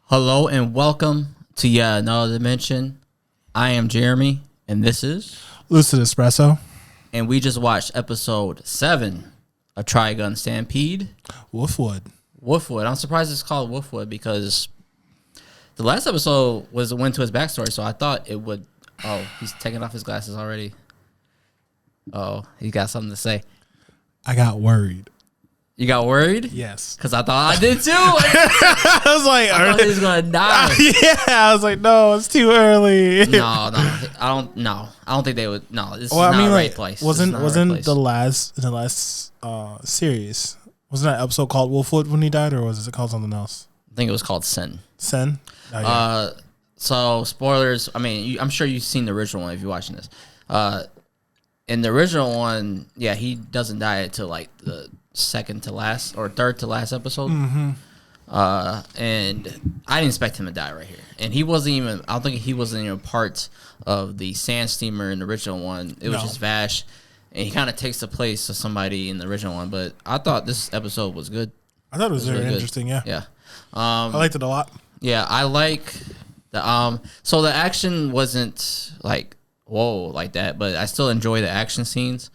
Hello and welcome to yet another dimension. I am Jeremy, and this is Lucid Espresso. And we just watched episode 7 of Trigun Stampede. Wolfwood. I'm surprised it's called Wolfwood because the last episode went to his backstory, so I thought it would. Oh, he's taking off his glasses already. Oh, he got something to say. I got worried. You got worried? Yes. Because I thought I did too. I was like, I thought he was going to die. Yeah, I was like, no, it's too early. No, I don't think they would. No, this is not the right place. Wasn't the last series? Wasn't that episode called Wolfwood when he died, or was it called something else? I think it was called Sin. Sin. Oh, yeah. So spoilers. I mean, I'm sure you've seen the original one if you're watching this. In the original one, yeah, he doesn't die until like the second to last or third to last episode. Mm-hmm. And I didn't expect him to die right here. And he wasn't even. I don't think he wasn't even part of the sand steamer in the original one. It was just Vash, and he kind of takes the place of somebody in the original one. But I thought this episode was good. I thought it was very really interesting. Yeah. Yeah. I liked it a lot. Yeah, I like the So the action wasn't like whoa like that, but I still enjoy the action scenes.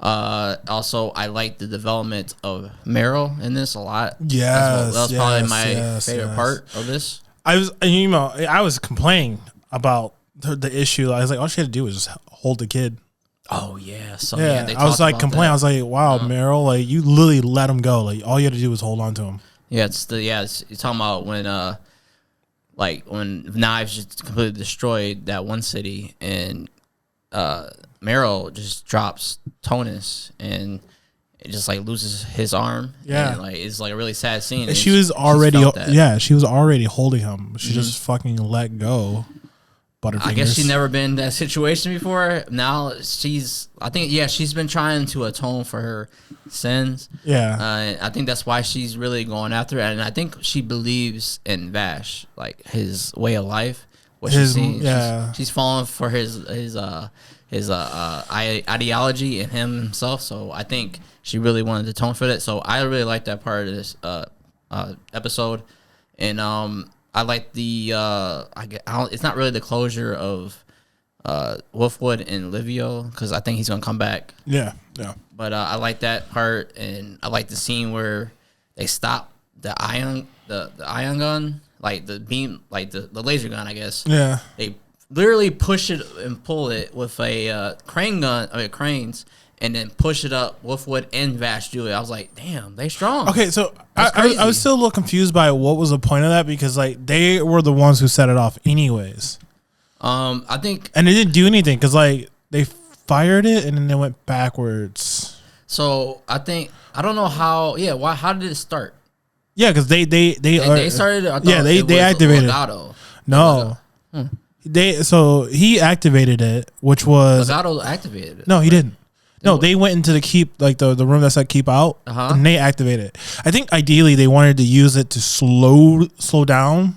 Also, I like the development of Meryl in this a lot. Yes, that was probably my favorite part of this. I was complaining about the issue. I was like, all she had to do was just hold the kid. Oh yeah, so yeah. I was like complaining. I was like, wow, Meryl, like you literally let him go. Like all you had to do was hold on to him. Yeah, you're talking about when Knives just completely destroyed that one city and Meryl just drops Tonus and it just like loses his arm. Yeah, and, like it's like a really sad scene. And she was already holding him. She just fucking let go. Butterfingers. I guess she's never been in that situation before. Now she's been trying to atone for her sins. Yeah, I think that's why she's really going after it, and I think she believes in Vash, like his way of life. What she's seen, she's falling for his ideology and himself. So I think she really wanted to atone for that. So I really like that part of this episode, and I like the it's not really the closure of Wolfwood and Livio because I think he's gonna come back. Yeah. But I like that part, and I like the scene where they stop the ion gun, like the beam, like the laser gun, I guess. Yeah. They literally push it and pull it with a cranes, and then push it up. Wolfwood and Vash do it. I was like, damn, they strong. Okay, so I was still a little confused by what was the point of that because like they were the ones who set it off anyways. I think, and it didn't do anything because like they fired it and then they went backwards. So I don't know how. Yeah, why? How did it start? Yeah, because they started. They activated. Legato. No. So he activated it, which was Legato activated it. No, he didn't. No, they went into the keep, like the room that said keep out, and they activated it. I think ideally they wanted to use it to slow down.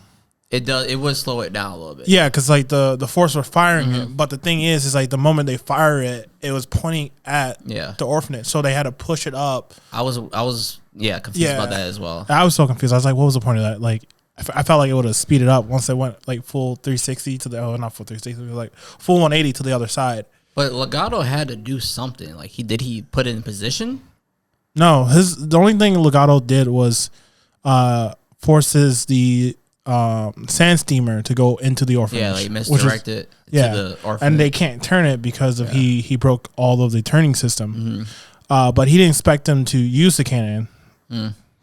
It does. It would slow it down a little bit. Yeah, because like the force were firing it, but the thing is like the moment they fire it, it was pointing at the orphanage, so they had to push it up. I was confused about that as well. I was so confused. I was like, what was the point of that? Like, I felt like it would have speeded up once they went like full 360 to the not full 360, like full 180 to the other side. But Legato had to do something. Like did he put it in position? No, the only thing Legato did was forces the sand steamer to go into the orphanage. Yeah, like misdirect it to the orphanage. And they can't turn it because of he broke all of the turning system. Mm-hmm. But he didn't expect them to use the cannon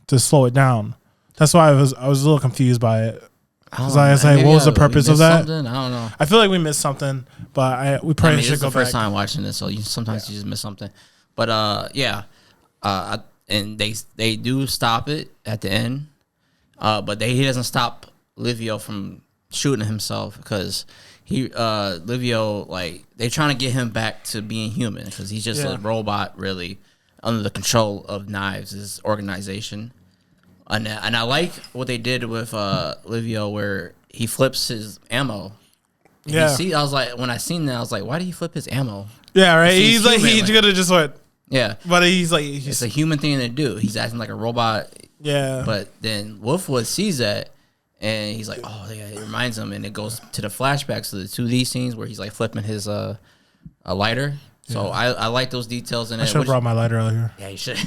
to slow it down. That's why I was a little confused by it. Because I was like, what was the purpose of that? Something? I don't know. I feel like we missed something, but we probably should go back. It's the first time watching this, so sometimes you just miss something. But and they do stop it at the end, but he doesn't stop Livio from shooting himself because Livio, like they're trying to get him back to being human because he's just a robot really under the control of Knives' organization. And I like what they did with Livio where he flips his ammo. I was like, when I seen that, I was like, why did he flip his ammo? Yeah, right. He's like, he could have just went. Yeah. But he's like, it's a human thing to do. He's acting like a robot. Yeah. But then Wolfwood sees that And he's like, oh yeah, it reminds him, and it goes to the flashbacks to the 2D scenes where he's like flipping his a lighter. So I like those details in it. I should have brought my lighter out here. Yeah, you should.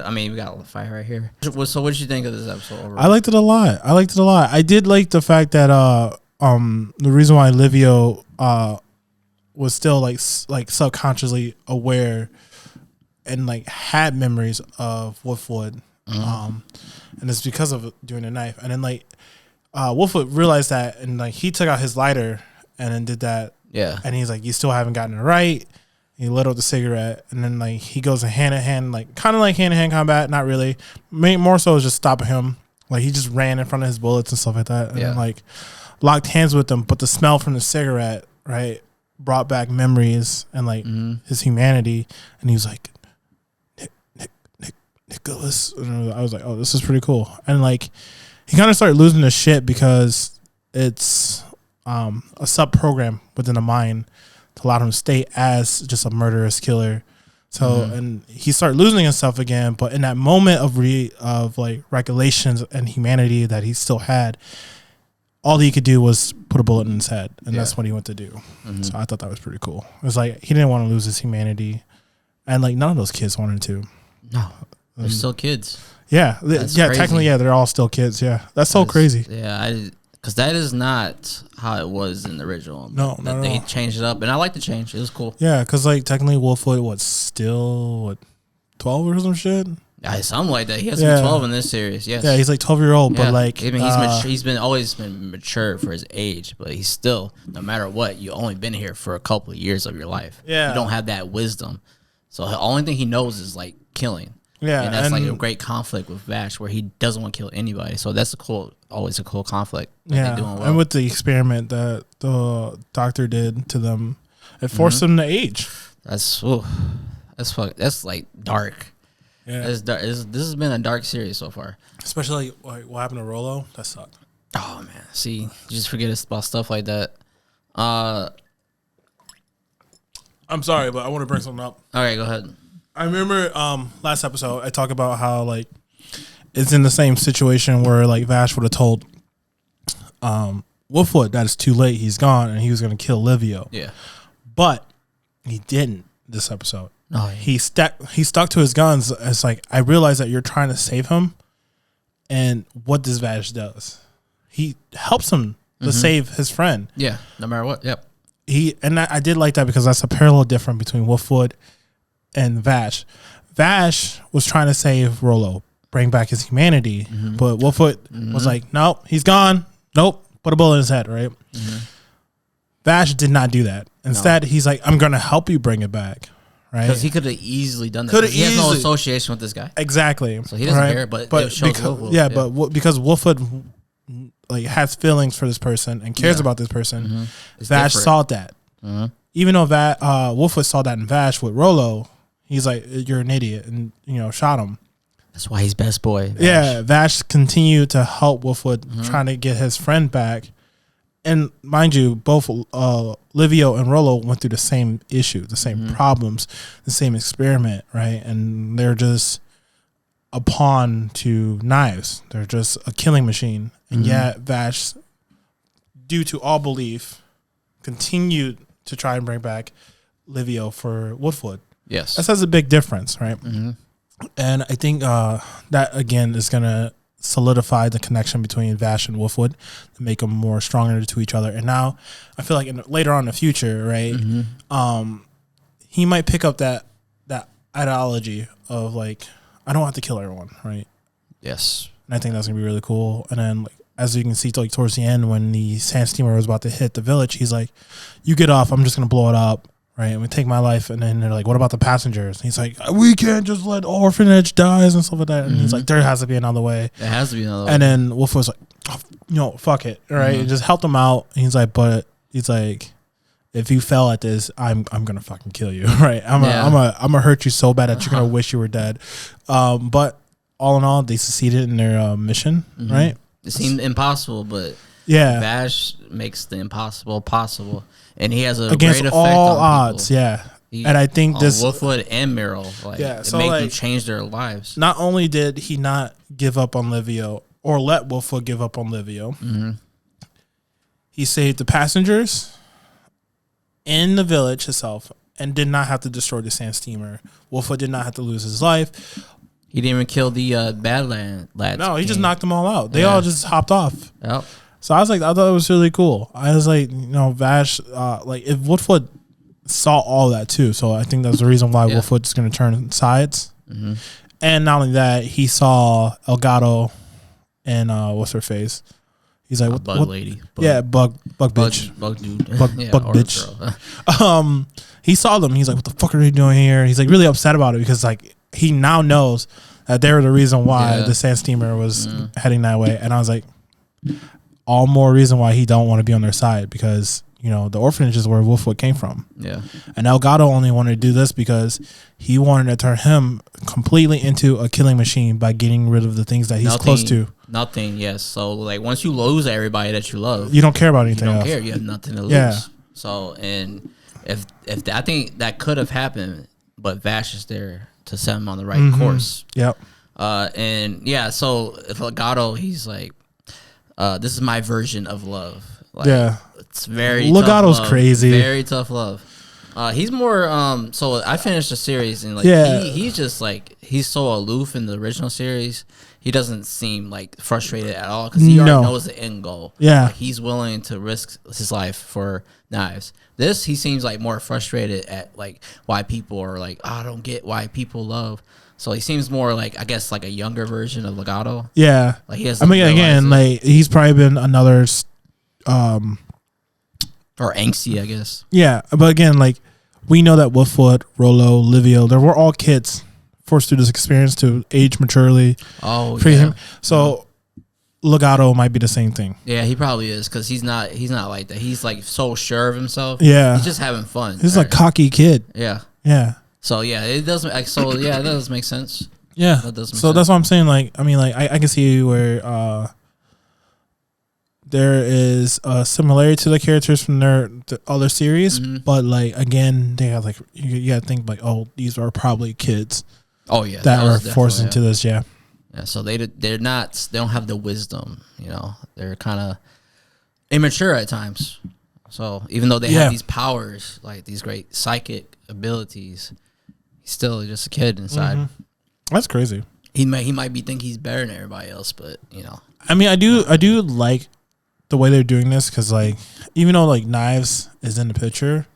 I mean, we got a fire right here. So what did you think of this episode overall? I liked it a lot. I did like the fact that the reason why Livio was still like subconsciously aware and like had memories of Wolfwood, and it's because of doing the knife. And then like Wolfwood realized that, and like he took out his lighter and then did that. Yeah, and he's like, you still haven't gotten it right. He lit up the cigarette, and then like he goes in hand to hand, like kind of like hand to hand combat. Not really, more so just stopping him. Like he just ran in front of his bullets and stuff like that, and then like locked hands with them. But the smell from the cigarette, right, brought back memories and like his humanity. And he was like, Nicholas. And I was like, oh, this is pretty cool. And like he kind of started losing his shit because it's a sub program within the mind to allow him to stay as just a murderous killer. So and he started losing himself again, but in that moment of like recollections and humanity that he still had, all he could do was put a bullet in his head, and that's what he went to do. So I thought that was pretty cool. It was like he didn't want to lose his humanity, and like none of those kids wanted to. No, they're still kids. Yeah, That's yeah. crazy. Technically, yeah, they're all still kids. Yeah, that's so crazy. Yeah, because that is not how it was in the original. No, not they at all. changed it up, and I like the change. It was cool. Yeah, because like technically, Wolfwood still 12 or some shit. Something like that. He has to be 12 in this series. Yes. Yeah, he's like 12-year-old, but like I mean, he's always been mature for his age, but he's still, no matter what, you only been here for a couple of years of your life. Yeah, you don't have that wisdom, so the only thing he knows is like killing. Yeah, and that's like a great conflict with Vash, where he doesn't want to kill anybody. So that's always a cool conflict. Yeah, doing well. And with the experiment that the doctor did to them, it forced them to age. That's like dark. Yeah, this has been a dark series so far. Especially like what happened to Rollo. That sucked. Oh man, see, you just forget about stuff like that. I'm sorry, but I want to bring something up. All right, go ahead. I remember last episode I talked about how like it's in the same situation where like Vash would have told Wolfwood that it's too late, he's gone, and he was going to kill Livio. Yeah, but he didn't this episode. No, he stuck to his guns. It's like, I realize that you're trying to save him, and what does Vash does? He helps him to save his friend. Yeah, no matter what. Yep. I did like that because that's a parallel difference between Wolfwood and Vash. Vash was trying to save Rollo, bring back his humanity, but Wolfwood was like, nope, he's gone. Nope, put a bullet in his head, right? Vash did not do that. Instead, he's like, I'm going to help you bring it back, right? Because he could have easily done that. He has no association with this guy. Exactly. So he doesn't care, but it shows Wolfwood. Yeah, but because Wolfwood like has feelings for this person and cares about this person, Vash saw that. Even though Wolfwood saw that in Vash with Rollo, he's like, you're an idiot, and shot him. That's why he's best boy. Vash. Yeah, Vash continued to help Wolfwood trying to get his friend back. And mind you, both Livio and Rollo went through the same issue, the same problems, the same experiment, right? And they're just a pawn to knives. They're just a killing machine. And yet Vash, due to all belief, continued to try and bring back Livio for Wolfwood. Yes. That says a big difference, right? And I think that, again, is going to solidify the connection between Vash and Wolfwood to make them more stronger to each other. And now I feel like later on in the future, right, he might pick up that ideology of like, I don't have to kill everyone, right? Yes. And I think that's gonna be really cool. And then like, as you can see, like towards the end when the sand steamer was about to hit the village, he's like, you get off, I'm just gonna blow it up, right? And we take my life. And then they're like, what about the passengers? And he's like, we can't just let orphanage dies and stuff like that. And he's like, there has to be another way. There has to be another way. And then Wolf was like, oh, fuck it, right? And just helped him out. And he's like, but he's like, if you fell at this, I'm gonna fucking kill you, right? I'm gonna hurt you so bad that you're gonna wish you were dead. But all in all, they succeeded in their mission, right? It seemed impossible, but Vash makes the impossible possible, and he has a against great effect all on odds. people. Yeah, and I think this Wolfwood and Meryl, it made them change their lives. Not only did he not give up on Livio or let Wolfwood give up on Livio. He saved the passengers in the village itself and did not have to destroy the sand steamer. Wolfwood did not have to lose his life. He didn't even kill the lads. No, he just knocked them all out. They all just hopped off. Yep. So I thought it was really cool. I was like, Vash, like if Wolfwood saw all that too. So I think that's the reason why Wolfwood's going to turn sides. And not only that, he saw Elgato and what's her face? He's like, bug lady. Bug bitch. Bug dude. Bug bitch. He saw them. He's like, what the fuck are they doing here? He's like really upset about it because like he now knows that they were the reason why the sand steamer was heading that way. And I was like, all more reason why he don't want to be on their side because, the orphanage is where Wolfwood came from. Yeah. And Elgato only wanted to do this because he wanted to turn him completely into a killing machine by getting rid of the things that he's close to. Nothing, yes. So, like, once you lose everybody that you love, you don't care about anything else. You don't care. You have nothing to lose. Yeah. So, and if I think that could have happened, but Vash is there to set him on the right course. Yep. And, yeah, so if Elgato, he's like, this is my version of love. Like, it's very Legato's crazy. Very tough love. He's more so I finished the series and like he's just like he's so aloof in the original series. He doesn't seem like frustrated at all because he already knows the end goal. Yeah. Like, he's willing to risk his life for Knives. This he seems like more frustrated at like why people are like, I don't get why people love. So he seems more like I guess like a younger version of Legato. Yeah. Like he has again, like he's probably been another or angsty, I guess. Yeah, but again, like we know that Wolfwood, Rollo, Livio, they were all kids forced through this experience to age maturely. Oh, yeah. So Legato might be the same thing. Yeah, he probably is because he's not like that. He's like so sure of himself. Yeah, he's just having fun. He's like cocky kid. Yeah, yeah. So yeah, it doesn't. That does make sense. Yeah, that does. So that's what I'm saying. Like, I mean, like I can see where there is a similarity to the characters from the other series, but like again, they have like you gotta think like, oh, these are probably kids. Oh yeah, that are forced into this. Yeah. Yeah. So they're not. They don't have the wisdom. They're kind of immature at times. So even though they have these powers, like these great psychic abilities, he's still just a kid inside. That's crazy. He might think he's better than everybody else, but I mean, I do like the way they're doing this because like even though like Knives is in the picture,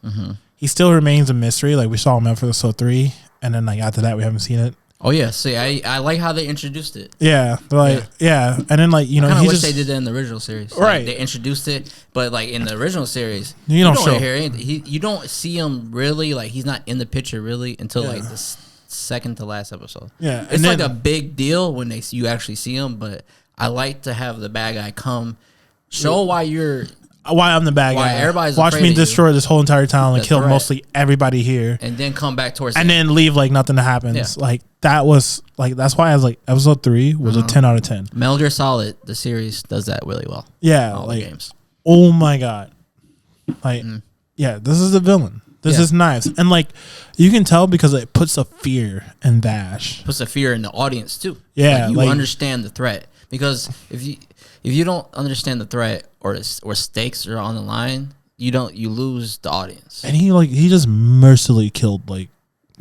he still remains a mystery. Like we saw him in episode 3, and then like after that we haven't seen it. Oh yeah, see, I like how they introduced it. Yeah, like and then like I kind of wish they did that in the original series. Right, like, they introduced it, but like in the original series, you don't hear anything. You don't see him really. Like he's not in the picture really until like the second to last episode. Yeah, it's like a big deal when you actually see him. But I like to have the bad guy come, show why I'm the bad guy. Everybody's watch me destroy this whole entire town and kill mostly everybody here, and then come back towards and then leave like nothing happens. Yeah. Like that was like that's why I was like episode 3 was a 10 out of 10. Metal Gear Solid, the series does that really well. Yeah, all like the games. Oh my god, like yeah, this is the villain. This is Knives, and like you can tell because it puts a fear in Vash. Puts a fear in the audience too. Yeah, like, you understand the threat because if you don't understand the threat or stakes are on the line, you lose the audience. And he just mercilessly killed like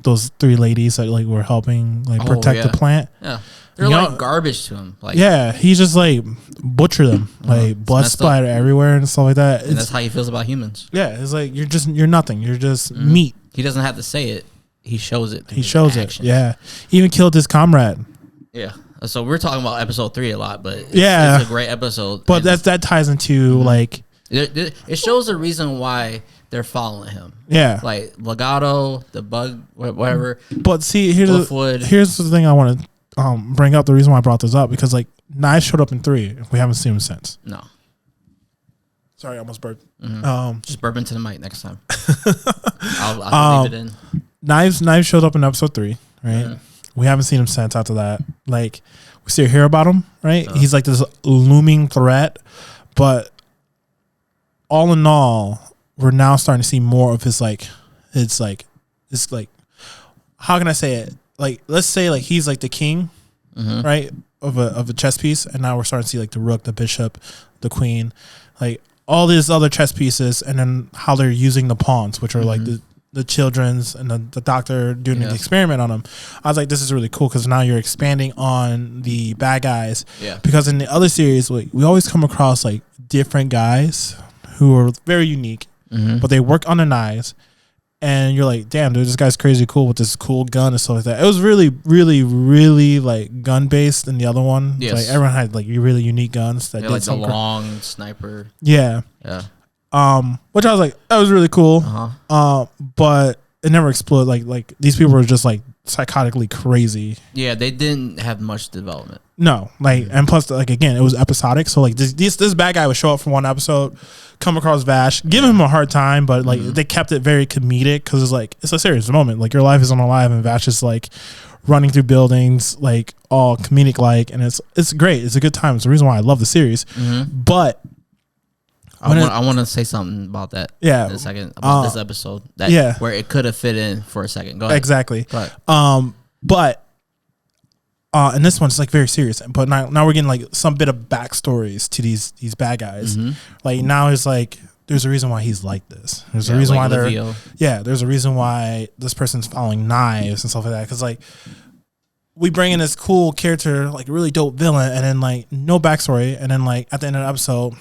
those 3 ladies that like were helping like protect the plant. Yeah, they're like garbage to him. Like he just like butcher them, like blood splatter everywhere and stuff like that. And that's how he feels about humans. Yeah, it's like you're nothing. You're just meat. He doesn't have to say it. He shows it. He shows it. Yeah, he even killed his comrade. Yeah. So we're talking about episode 3 a lot, but it's a great episode. But that ties into like it shows the reason why they're following him. Yeah, like Legato, the bug, whatever. But see, here's the thing I want to bring up. The reason why I brought this up because like Knives showed up in 3. We haven't seen him since. No. Sorry, I almost burped. Just burp into the mic next time. I'll leave it in. Knives showed up in episode 3, right? We haven't seen him since after that. Like, we still hear about him, right? He's like this looming threat. But all in all, we're now starting to see more of his like, how can I say it? Like, let's say like he's like the king, right? a chess piece, and now we're starting to see like the rook, the bishop, the queen, like all these other chess pieces, and then how they're using the pawns, which are like the children's and the doctor doing the experiment on them. I was like, this is really cool because now you're expanding on the bad guys. Yeah. Because in the other series, like, we always come across like different guys who are very unique, but they work on the knives. And you're like, damn, dude, this guy's crazy cool with this cool gun and stuff like that. It was really, really, really like gun based in the other one. Yes. Like everyone had like really unique guns that did like the some long sniper. Yeah. Yeah. Which I was like, that was really cool. Uh-huh. But it never exploded. Like these people were just like psychotically crazy. Yeah, they didn't have much development. No, like, and plus, like, again, it was episodic. So like this bad guy would show up for one episode, come across Vash, give him a hard time, but like they kept it very comedic because it's like it's a serious moment. Like your life is on the line, and Vash is like running through buildings, like all comedic like, and it's great. It's a good time. It's the reason why I love the series. But I want to say something about that. Yeah, in a second about this episode. That where it could have fit in for a second. Go ahead. Exactly. Go ahead. But and this one's like very serious. But now we're getting like some bit of backstories to these bad guys. Like now it's like there's a reason why he's like this. There's a reason like why there's a reason why this person's following knives and stuff like that. Because like we bring in this cool character, like a really dope villain, and then like no backstory, and then like at the end of the episode,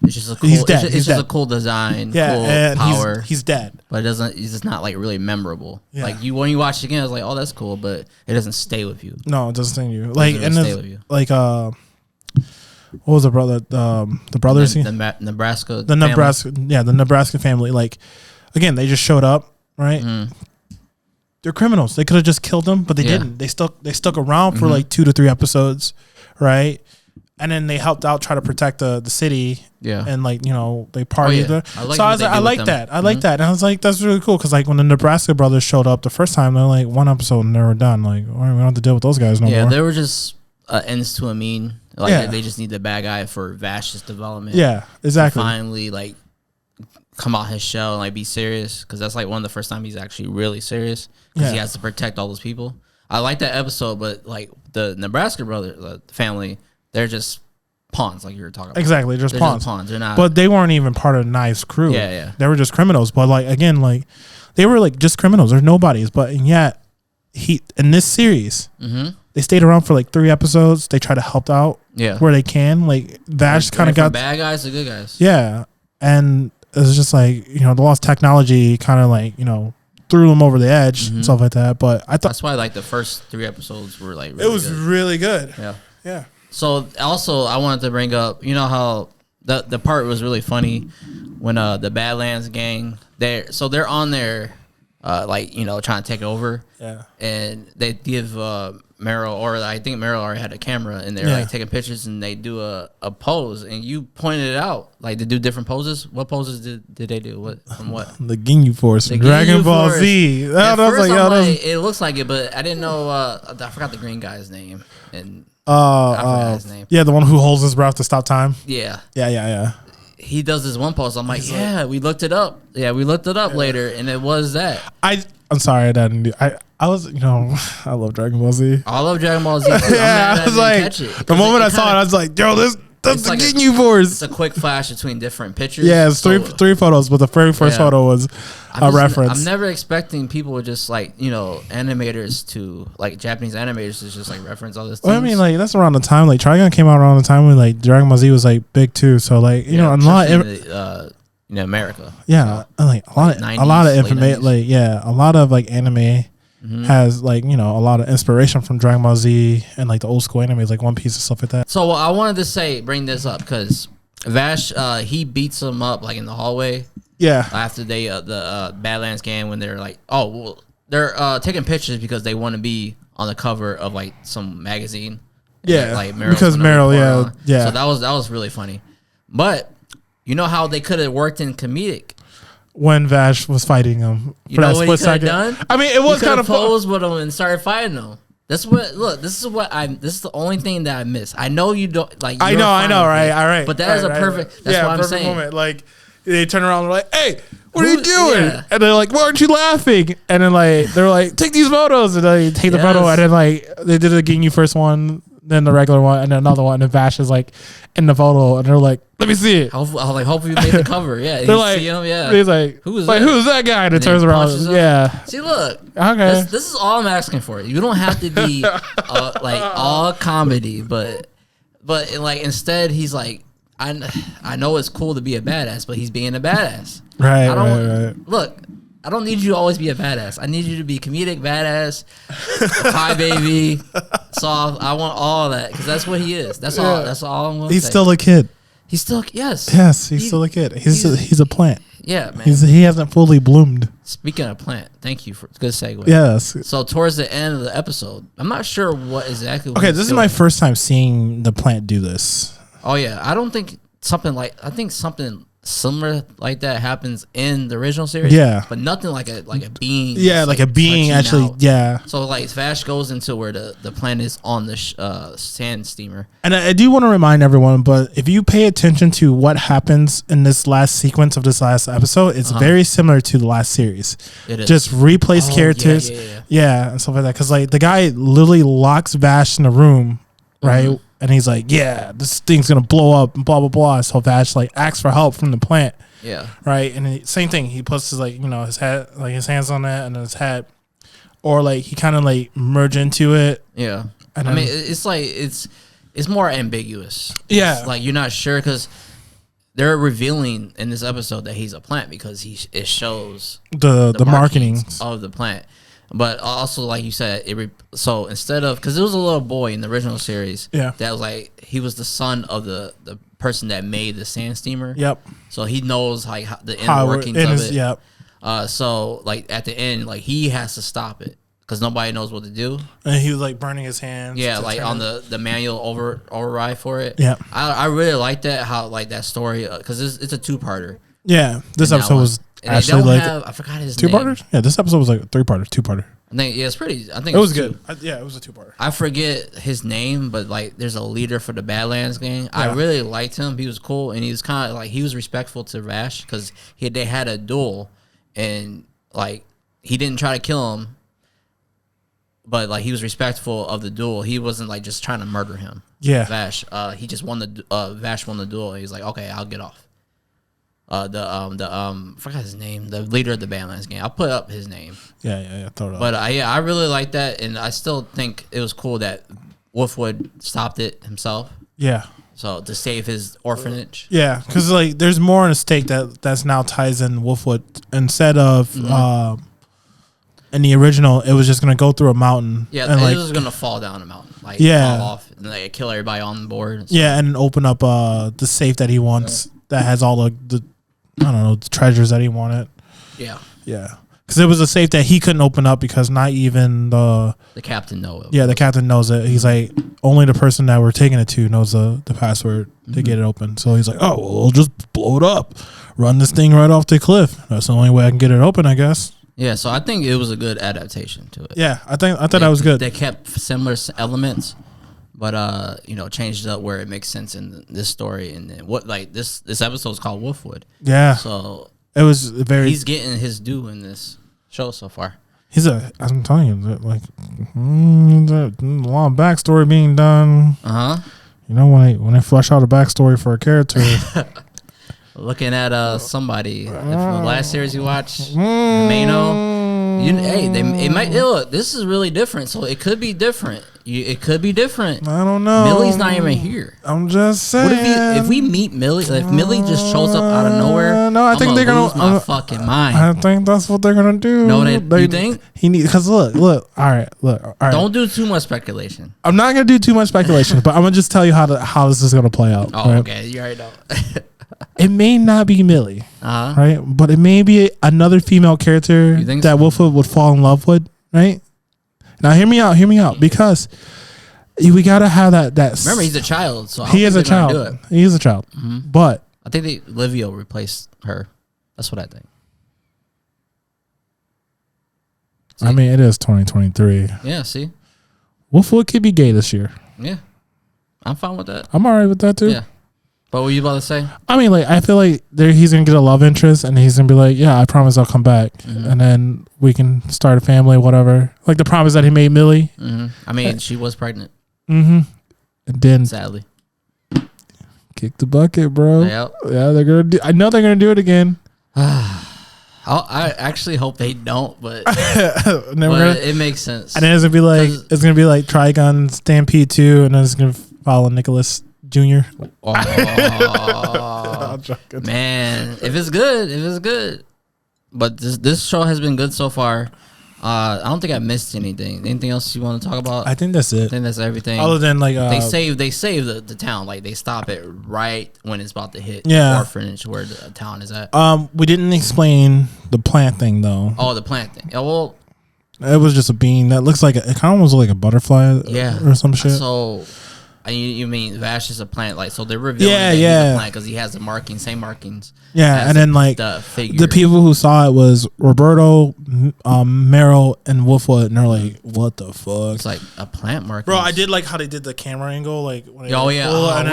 it's just a cool. He's dead. It's just a cool design. Yeah, cool and power. He's dead. But it doesn't. It's just not like really memorable. Yeah. Like when you watch it again, it's like, oh, that's cool, but it doesn't stay with you. No, it doesn't stay with you. Like It and doesn't stay with you. like what was the brother? The brothers. The Nebraska. The family. Nebraska. Yeah, the Nebraska family. Like again, they just showed up, right? They're criminals. They could have just killed them, but they didn't. They stuck around for like 2 to 3 episodes, right? And then they helped out, try to protect the city. Yeah. And like, you know, they partied there. I like so I was like, I like that. I like that. And I was like, that's really cool. Cause like when the Nebraska brothers showed up the first time, they're like one episode and they were done. Like, all right, we don't have to deal with those guys no more. Yeah, they were just ends to a mean. Like they just need the bad guy for Vash's development. Yeah, exactly. To finally like come out his shell and like be serious. Cause that's like one of the first time he's actually really serious. Cause he has to protect all those people. I like that episode, but like the Nebraska brother family, they're just pawns, like you were talking about. Exactly, they're just pawns. They're not. But they weren't even part of the Knives crew. Yeah. They were just criminals. But like again, like they were like just criminals. They're nobodies. But and yet, in this series, they stayed around for like 3 episodes. They tried to help out where they can. Like Vash kind of got bad guys to good guys. Yeah, and it was just like, you know, the lost technology kind of like, you know, threw them over the edge and stuff like that. But I thought that's why like the first 3 episodes were like really it was really good. Yeah. So also I wanted to bring up, you know how the part was really funny when the Badlands gang they're on there like, you know, trying to take over. Yeah. And they give Meryl, or I think Meryl already had a camera, and they're like taking pictures, and they do a pose, and you pointed it out, like they do different poses. What poses did they do? What from what? The Ginyu Force, Dragon Ball Z. It looks like it, but I didn't know. I forgot the green guy's name, and I forgot his name. Yeah, the one who holds his breath to stop time. Yeah. He does this one pose. I'm like, we looked it up. Yeah, we looked it up later, and it was that. I'm sorry, I didn't. I was, you know, I love Dragon Ball Z. I love Dragon Ball Z. Too. I was like, the moment I saw it, I was like, yo, that's the Ginyu Force. It's a quick flash between different pictures. Yeah, it's three photos, but the very first photo was a reference. I'm never expecting people to just like, you know, animators to like Japanese animators to just like reference all this. Well, I mean, like that's around the time like Trigun came out around the time when like Dragon Ball Z was like big too. So like you know, a lot in America. Yeah, like a lot of information. Like a lot of like anime. Has like, you know, a lot of inspiration from Dragon Ball Z and like the old school animes like One Piece and stuff like that. So I wanted to bring this up because Vash he beats him up like in the hallway. Yeah. After the Badlands gang, when they're like, oh well, they're taking pictures because they want to be on the cover of like some magazine. Yeah. Like because Meryl, yeah. So that was really funny. But you know how they could have worked in comedic. When Vash was fighting him, you know what he could have done? I mean, it was kind of posed with him and started fighting him. This is the only thing that I miss. I know you don't like. I know, right, all right. But that is a perfect. That's what I'm saying. Moment. Like they turn around and they're like, "Hey, what are you doing?" Yeah. And they're like, "Why aren't you laughing?" And then like they're like, "Take these photos," and they take the photo, and then like they did the Ginyu first one. then the regular one, and then another one. And Vash is like in the photo, and they're like, "Let me see it." Hopefully you made the cover. Yeah, they're like, see him. Yeah, he's like, "Who's that guy?" And it turns around. Yeah. See, look. Okay. This is all I'm asking for. You don't have to be like all comedy, but like instead he's like, I know it's cool to be a badass, but he's being a badass. Right. Right. Look. I don't need you to always be a badass. I need you to be comedic badass, pie baby, soft. I want all of that because that's what he is. That's all. That's all I'm going to say. He's still a kid. He's still he's still a kid. He's a plant. Yeah, man. He hasn't fully bloomed. Speaking of plant, thank you for good segue. Yes. So towards the end of the episode, I'm not sure what exactly. Okay, this is my first time seeing the plant do this. Oh yeah, I think something similar like that happens in the original series. Yeah, but nothing like a being. Yeah, like a being actually. Out. Yeah. So like Vash goes into where the planet is on the sand steamer. And I do want to remind everyone, but if you pay attention to what happens in this last sequence of this last episode, it's very similar to the last series. It is. Just replace characters, yeah, and stuff like that. Because like the guy literally locks Vash in the room, right? Mm-hmm. And he's like, yeah, this thing's going to blow up and blah, blah, blah. So Vash like asks for help from the plant. Yeah. Right. And same thing. He puts his his head, like his hands on that and then his head. Or like he kind of like merge into it. Yeah. And I mean, it's like, it's more ambiguous. Yeah. It's like you're not sure because they're revealing in this episode that he's a plant because it shows the marketing of the plant. But also, like you said, so instead of, because there was a little boy in the original series, that was like, he was the son of the person that made the sand steamer. Yep. So he knows like the inner workings of it. Yep. So like at the end, like he has to stop it because nobody knows what to do. And he was like burning his hands. Yeah, like on the manual override for it. Yeah. I really like that, how like that story, because it's a two-parter. Yeah, this episode was actually like I forgot his two-parters. name. Yeah, this episode was like a three-parter, two-parter. I think it's pretty. I think it was good. Yeah, it was a two-parter. I forget his name, but like there's a leader for the Badlands gang. Yeah. I really liked him. He was cool, and he was kind of like he was respectful to Vash because they had a duel, and like he didn't try to kill him, but like he was respectful of the duel. He wasn't like just trying to murder him. Yeah, Vash. He just won the Vash won the duel. He's like, okay, I'll get off. Forgot his name. The leader of the Badlands gang. I'll put up his name. Yeah. Throw it up. But I really like that, and I still think it was cool that Wolfwood stopped it himself. Yeah. So to save his orphanage. Yeah, because like there's more in a stake that's now ties in Wolfwood instead of in the original it was just gonna go through a mountain. Yeah, and it was gonna fall down a mountain. Like fall off and like kill everybody on board. And yeah, and open up the safe that he wants that has all the I don't know, the treasures that he wanted. Yeah. Yeah. Because it was a safe that he couldn't open up because not even the captain knows it. Yeah, the captain knows it. He's like, only the person that we're taking it to knows the password to get it open. So he's like, oh, well, we'll just blow it up. Run this thing right off the cliff. That's the only way I can get it open, I guess. Yeah, so I think it was a good adaptation to it. Yeah, I thought that was good. They kept similar elements, but changed it up where it makes sense in this story. And then this episode is called Wolfwood. Yeah. So it was he's getting his due in this show so far. I'm telling you, like a lot of backstory being done. You know, when they flesh out a backstory for a character. Looking at somebody. From the last series you watched, Mano. Look, this is really different, so it could be different. It could be different. I don't know. Millie's not even here. I'm just saying. What if we meet Millie? Like, if Millie just shows up out of nowhere? No, I think they're gonna lose my fucking mind. I think that's what they're gonna do. No, you think? Because look. All right. Don't do too much speculation. I'm not gonna do too much speculation, but I'm gonna just tell you how this is gonna play out. Oh, right? Okay. You already know. It may not be Millie, right? But it may be another female character that Wolfwood would fall in love with, right? Now, hear me out, because we gotta have that. Remember, he's a child, so he is a child. He is a child, but I think Livio replaced her. That's what I think. See? I mean, it is 2023. Yeah, see, Wolfwood could be gay this year. Yeah, I'm fine with that. I'm all right with that too. Yeah. What were you about to say? I mean, like, I feel like he's gonna get a love interest, and he's gonna be like, "Yeah, I promise I'll come back," and then we can start a family, whatever. Like the promise that he made Millie. I mean, she was pregnant. and then sadly kick the bucket, bro. Yep. Yeah, they're gonna do. I know they're gonna do it again. I actually hope they don't, but it makes sense. And then it's gonna be like Trigun Stampede 2, and then it's gonna follow Nicholas Jr. Oh, man, if it's good. But this show has been good so far. I don't think I missed anything. Anything else you want to talk about? I think that's it. I think that's everything. Other than like they save the town. Like they stop it right when it's about to hit the orphanage where the town is at. We didn't explain the plant thing though. Oh, the plant thing. Oh, well, it was just a bean that looks like it kind of almost like a butterfly. Yeah, or some shit. So. You mean Vash is a plant? Like, so they're revealing that he's a plant because he has the same markings. Yeah, and then like the people who saw it was Roberto, Meryl, and Wolfwood, and they're like, "What the fuck?" It's like a plant marking. Bro, I did like how they did the camera angle. Like, when what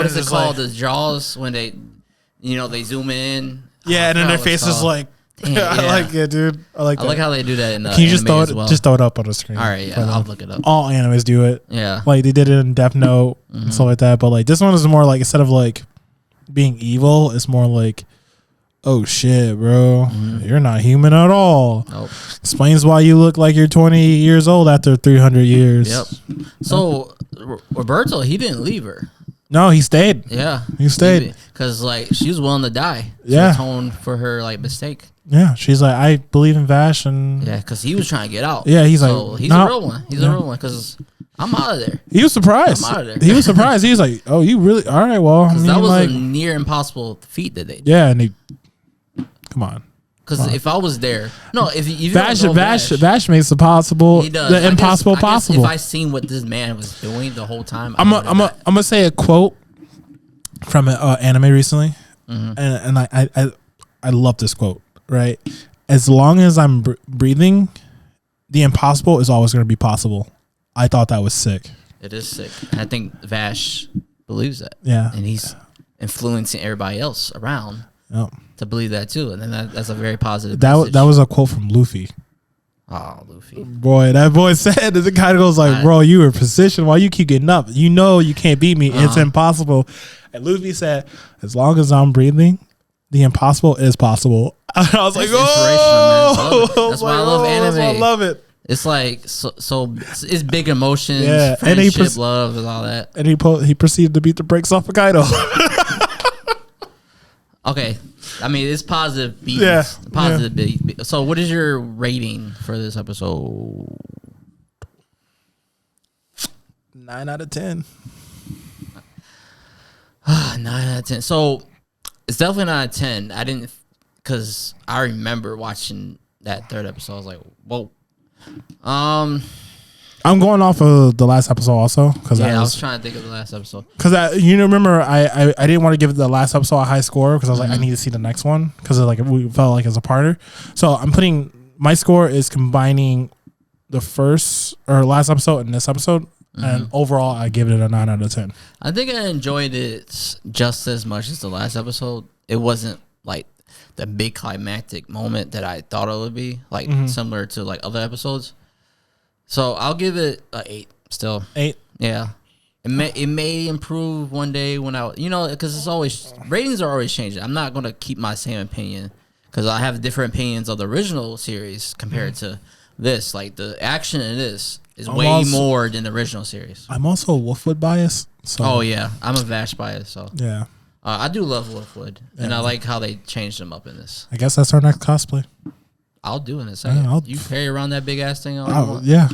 is it called? The jaws when they, they zoom in. Yeah, and then their face is like. Damn, I like it, dude. I like how they do that in the Can you just throw it up on the screen? All right, yeah, I'll look it up. All animes do it. Yeah. Like they did it in Death Note and stuff like that. But like this one is more like instead of like being evil, it's more like, oh shit, bro. You're not human at all. Nope. Explains why you look like you're 20 years old after 300 years. Yep. So Roberto, he didn't leave her. No, he stayed. Yeah. He stayed. Because like she was willing to die. To atone for her like mistake. Yeah, she's like, I believe in Vash, and because he was trying to get out. Yeah, he's a real one. He's a real one because I'm out of there. He was surprised. I'm out of there. He was surprised. He was like, "Oh, you really? All right, well, that was a near impossible feat that they did." Yeah, and come on. Because if I was there, if Vash makes the possible, the impossible possible. If I seen what this man was doing the whole time, I'm gonna say a quote from an anime recently, and I love this quote. Right, as long as I'm breathing, the impossible is always going to be possible. I thought that was sick. It is sick, and I think Vash believes that. Yeah, and he's influencing everybody else around to believe that too. And then that's a very positive. That was a quote from Luffy. Oh, Luffy. Boy, that boy said, the guy goes like, bro, you were positioned. Why you keep getting up? You know you can't beat me. It's impossible. And Luffy said, as long as I'm breathing, the impossible is possible. I was like, oh, that's why I love anime. I love it. It's like so it's big emotions, friendship, and love, and all that. And he proceeded to beat the brakes off of Kaido. Okay, I mean it's positive beats. Yeah, positive beat. So, what is your rating for this episode? 9 out of 10. 9 out of 10. So it's definitely 9 out of 10. I didn't, because I remember watching that third episode. I was like, whoa. I'm going off of the last episode also because I was trying to think of the last episode because remember I didn't want to give the last episode a high score because I was like I need to see the next one because like we felt like it's a parter. So I'm putting my score is combining the first or last episode and this episode, and overall I give it a 9 out of 10. I think I enjoyed it just as much as the last episode. It wasn't like the big climactic moment that I thought it would be, like similar to like other episodes. So I'll give it an 8 still. 8? Yeah. It may improve one day when because it's always, ratings are always changing. I'm not going to keep my same opinion because I have different opinions of the original series compared to this. Like the action in this is way more than the original series. I'm also Wolfwood biased. So. Oh yeah, I'm a Vash bias. So yeah, I do love Wolfwood, and I like how they changed them up in this. I guess that's our next cosplay. I'll do in a second. Yeah, you carry around that big ass thing. Yeah.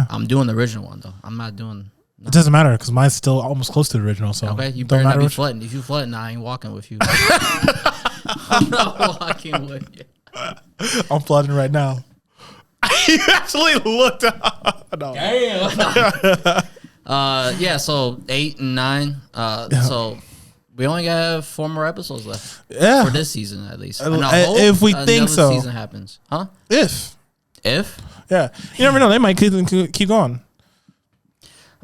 I'm doing the original one though. I'm not doing. It doesn't matter because mine's still almost close to the original. So okay, you better not be flooding. If you flooding, I ain't walking with you. I'm not walking with you. I'm flooding right now. You actually looked up. No. Damn. Yeah. So 8 and 9. So. We only got 4 more episodes left. Yeah. For this season, at least. If we think so. Season happens. Huh? If. Yeah. You never know. They might keep going.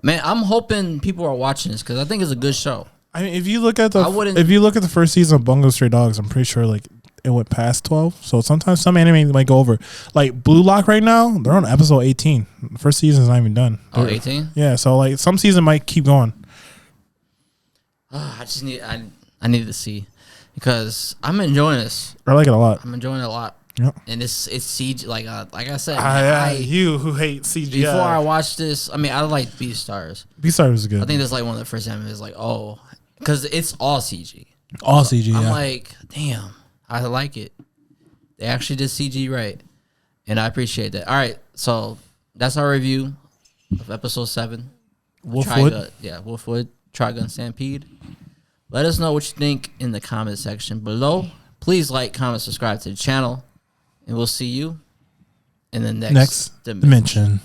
Man, I'm hoping people are watching this because I think it's a good show. I mean, if you look at the first season of Bungo Stray Dogs, I'm pretty sure like it went past 12. So sometimes some anime might go over. Like Blue Lock right now, they're on episode 18. The first season's not even done. Oh, 18? Yeah. So like some season might keep going. I need to see because I'm enjoying this. I like it a lot. I'm enjoying it a lot. Yep. And it's CG like I said. You who hate CGI. Before I watched this, I mean, I like Beastars. Beastars was good. I think that's like one of the first animes. Like, oh, because it's all CG. All CG. I'm like, damn, I like it. They actually did CG right, and I appreciate that. All right, so that's our review of episode 7. Wolfwood. Wolfwood, Trigun Stampede. Let us know what you think in the comment section below. Please like, comment, subscribe to the channel, and we'll see you in the next dimension.